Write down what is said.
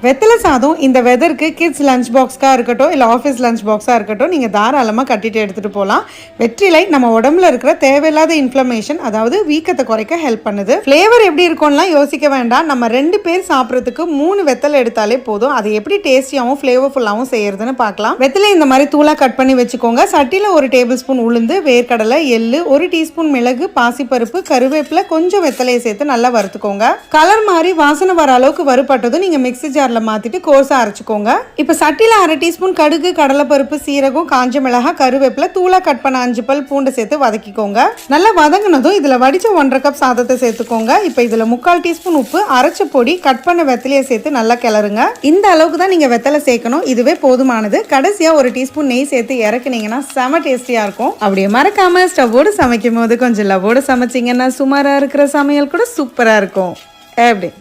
வெத்தலை சாதம் இந்த வெதருக்கு கிட்ஸ் லஞ்ச் பாக்ஸ்க்காக இருக்கட்டும் இல்லை ஆஃபீஸ் லஞ்ச் பாக்ஸாக இருக்கட்டும் நீங்கள் தாராளமாக கட்டிட்டு எடுத்துகிட்டு போகலாம். வெற்றிலை நம்ம உடம்புல இருக்கிற தேவையில்லாத இன்ஃப்ளமேஷன் அதாவது வீக்கத்தை குறைக்க ஹெல்ப் பண்ணுது. ஃப்ளேவர் எப்படி இருக்கும்லாம் யோசிக்க வேண்டாம். நம்ம 2 பேர் சாப்பிட்றதுக்கு 3 வெத்தலை எடுத்தாலே போதும். அதை எப்படி டேஸ்டியாகவும் ஃப்ளேவர்ஃபுல்லாகவும் செய்யறதுன்னு பார்க்கலாம். வெத்தலை இந்த மாதிரி தூளாக கட் பண்ணி வச்சுக்கோங்க. சட்டியில் 1 டேபிள் ஸ்பூன் உளுந்து, வேர்க்கடலை, எள்ளு, 1 டீஸ்பூன் மிளகு, பாசிப்பருப்பு, கருவேப்பிலை, கொஞ்சம் வெத்தலையை சேர்த்து நல்லா வறுத்துக்கோங்க. கலர் மாதிரி வாசனை வர அளவுக்கு வறுபட்டதும் நீங்கள் மிக்ஸி ஜாரில் மாத்திட்டு கோர்ஸா அரைச்சுக்கோங்க. இப்ப சட்டில 1/2 டீஸ்பூன் கடுகு, கடலைப்பருப்பு, சீரகம், காஞ்ச மிளகாய், கருவேப்பிலை, தூளா கட் பண்ண 5 பல் பூண்டு சேர்த்து வதக்கிக்கோங்க. நல்லா வதங்கினதும் இதுல வடிச்ச 1/2 கப் சாதத்தை சேர்த்துக்கோங்க. இப்ப இதுல 3/4 டீஸ்பூன் உப்பு, அரைச்ச பொடி, கட் பண்ண வெத்தலையை சேர்த்து நல்லா கிளறுங்க. இந்த அளவுக்கு தான் நீங்க வெத்தலை சேர்க்கணும். இதுவே போதுமானது. கடைசியா 1 டீஸ்பூன் நெய் சேர்த்து இறக்குனீங்கன்னா செம டேஸ்டியா இருக்கும். அப்படியே மறக்காம ஸ்டவ்வோடு சமைக்கும் போது கொஞ்சம் லவ்வோடு சமைச்சிங்கன்னா சுமாரா இருக்கிற சமையல் கூட சூப்பரா இருக்கும். எப்படி